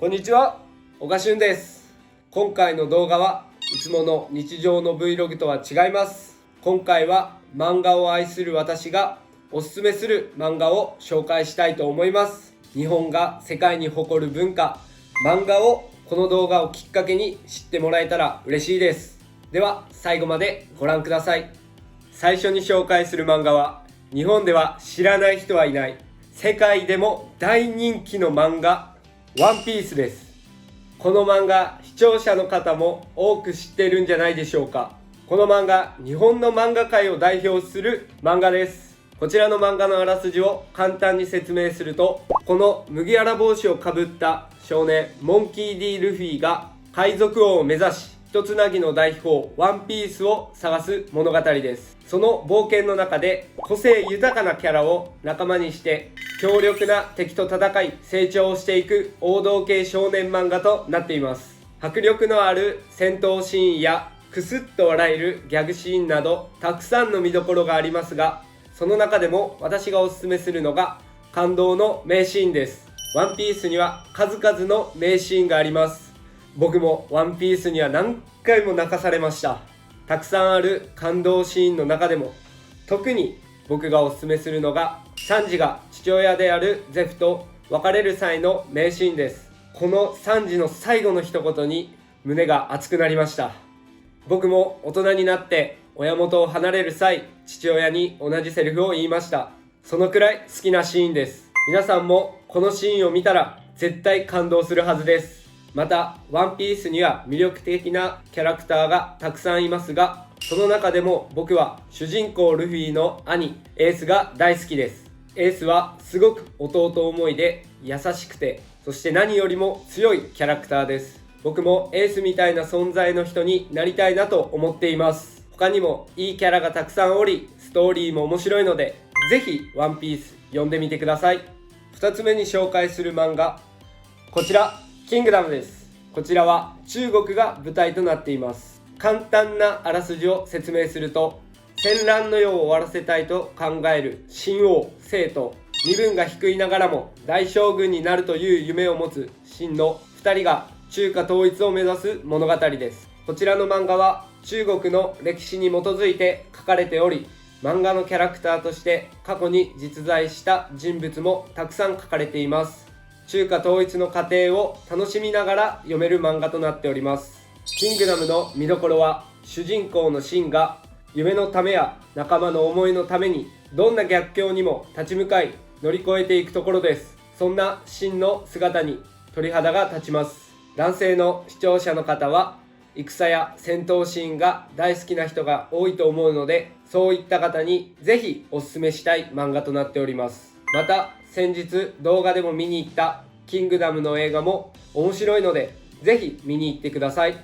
こんにちは、おがしゅんです。今回の動画はいつもの日常の Vlog とは違います。今回は漫画を愛する私がおすすめする漫画を紹介したいと思います。日本が世界に誇る文化、漫画をこの動画をきっかけに知ってもらえたら嬉しいです。では最後までご覧ください。最初に紹介する漫画は日本では知らない人はいない、世界でも大人気の漫画ワンピースです。この漫画、視聴者の方も多く知っているんじゃないでしょうか。この漫画、日本の漫画界を代表する漫画です。こちらの漫画のあらすじを簡単に説明すると、この麦わら帽子をかぶった少年モンキー D ルフィが海賊王を目指し、一つなぎの大砲ワンピースを探す物語です。その冒険の中で個性豊かなキャラを仲間にして強力な敵と戦い成長していく王道系少年漫画となっています。迫力のある戦闘シーンやクスッと笑えるギャグシーンなどたくさんの見どころがありますが、その中でも私がおすすめするのが感動の名シーンです。ワンピースには数々の名シーンがあります。僕もワンピースには何回も泣かされました。たくさんある感動シーンの中でも特に僕がおすすめするのがサンジが父親であるゼフと別れる際の名シーンです。このサンジの最後の一言に胸が熱くなりました。僕も大人になって親元を離れる際、父親に同じセリフを言いました。そのくらい好きなシーンです。皆さんもこのシーンを見たら絶対感動するはずです。またワンピースには魅力的なキャラクターがたくさんいますが、その中でも僕は主人公ルフィの兄エースが大好きです。エースはすごく弟思いで優しくて、そして何よりも強いキャラクターです。僕もエースみたいな存在の人になりたいなと思っています。他にもいいキャラがたくさんおり、ストーリーも面白いのでぜひワンピース読んでみてください。2つ目に紹介する漫画、こちらキングダムです。こちらは中国が舞台となっています。簡単なあらすじを説明すると、戦乱の世を終わらせたいと考える秦王政と身分が低いながらも大将軍になるという夢を持つ秦の2人が中華統一を目指す物語です。こちらの漫画は中国の歴史に基づいて書かれており、漫画のキャラクターとして過去に実在した人物もたくさん書かれています。中華統一の過程を楽しみながら読める漫画となっております。キングダムの見どころは、主人公のシンが夢のためや仲間の思いのためにどんな逆境にも立ち向かい乗り越えていくところです。そんなシンの姿に鳥肌が立ちます。男性の視聴者の方は戦や戦闘シーンが大好きな人が多いと思うので、そういった方にぜひおすすめしたい漫画となっております。また先日動画でも見に行ったキングダムの映画も面白いのでぜひ見に行ってください。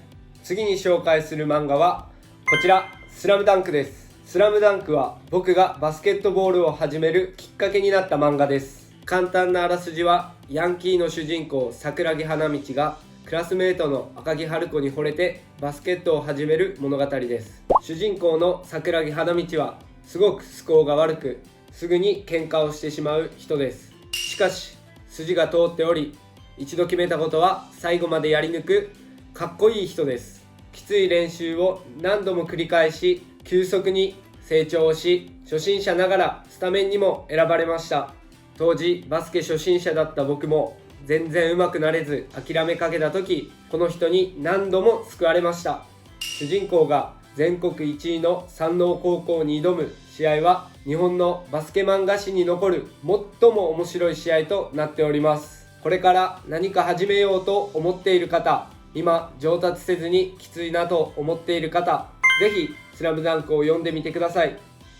次に紹介する漫画はこちら、スラムダンクです。スラムダンクは僕がバスケットボールを始めるきっかけになった漫画です。簡単なあらすじは、ヤンキーの主人公桜木花道がクラスメートの赤木春子に惚れてバスケットを始める物語です。主人公の桜木花道はすごく素行が悪く、すぐに喧嘩をしてしまう人です。しかし筋が通っており、一度決めたことは最後までやり抜くかっこいい人です。きつい練習を何度も繰り返し急速に成長し、初心者ながらスタメンにも選ばれました。当時バスケ初心者だった僕も全然上手くなれず諦めかけた時、この人に何度も救われました。主人公が全国1位の山王高校に挑む試合は日本のバスケ漫画史に残る最も面白い試合となっております。これから何か始めようと思っている方、今上達せずにきついなと思っている方、ぜひスラムダンクを読んでみてください。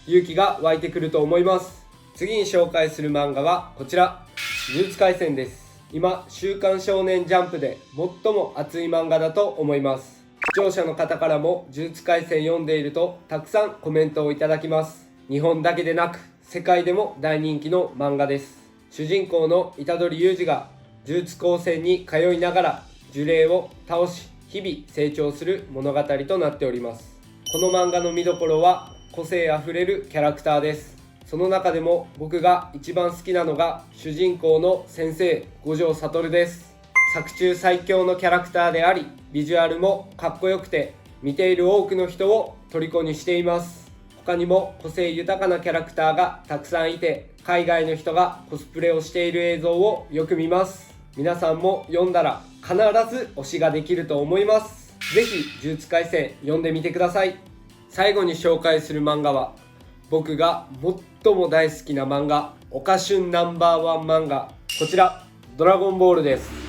勇気が湧いてくると思います。次に紹介する漫画はこちら、呪術廻戦です。今週刊少年ジャンプで最も熱い漫画だと思います。視聴者の方からも呪術廻戦読んでいるとたくさんコメントをいただきます。日本だけでなく世界でも大人気の漫画です。主人公の虎杖裕二が呪術高専に通いながら呪霊を倒し日々成長する物語となっております。この漫画の見どころは個性あふれるキャラクターです。その中でも僕が一番好きなのが主人公の先生五条悟です。作中最強のキャラクターであり、ビジュアルもかっこよくて見ている多くの人を虜にしています。他にも個性豊かなキャラクターがたくさんいて、海外の人がコスプレをしている映像をよく見ます。皆さんも読んだら必ず推しができると思います。ぜひ呪術廻戦読んでみてください。最後に紹介する漫画は、僕が最も大好きな漫画、オカシュンNo.1漫画、こちらドラゴンボールです。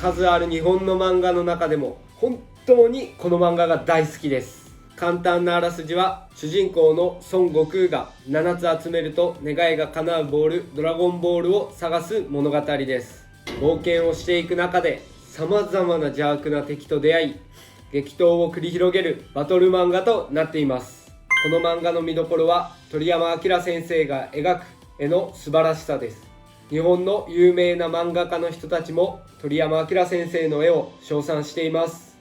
数ある日本の漫画の中でも本当にこの漫画が大好きです。簡単なあらすじは、主人公の孫悟空が7つ集めると願いが叶うボール、ドラゴンボールを探す物語です。冒険をしていく中で様々な邪悪な敵と出会い、激闘を繰り広げるバトル漫画となっています。この漫画の見どころは、鳥山明先生が描く絵の素晴らしさです。日本の有名な漫画家の人たちも鳥山明先生の絵を称賛しています。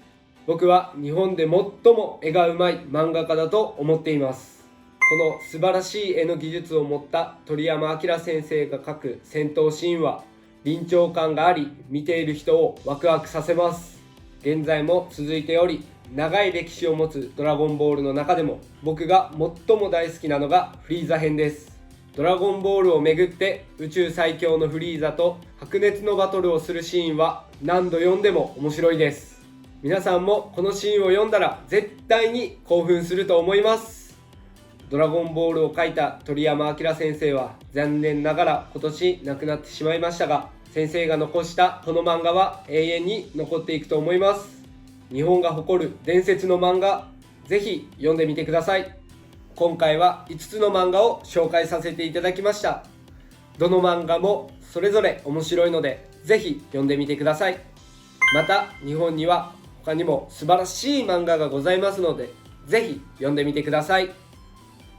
僕は日本で最も絵がうまい漫画家だと思っています。この素晴らしい絵の技術を持った鳥山明先生が描く戦闘シーンは臨場感があり、見ている人をワクワクさせます。現在も続いており、長い歴史を持つドラゴンボールの中でも僕が最も大好きなのがフリーザ編です。ドラゴンボールをめぐって宇宙最強のフリーザと白熱のバトルをするシーンは何度読んでも面白いです。皆さんもこのシーンを読んだら絶対に興奮すると思います。ドラゴンボールを描いた鳥山明先生は残念ながら今年亡くなってしまいましたが、先生が残したこの漫画は永遠に残っていくと思います。日本が誇る伝説の漫画、ぜひ読んでみてください。今回は5つの漫画を紹介させていただきました。どの漫画もそれぞれ面白いので、ぜひ読んでみてください。また日本には他にも素晴らしい漫画がございますので、ぜひ読んでみてください。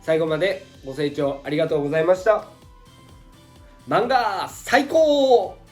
最後までご清聴ありがとうございました。漫画最高！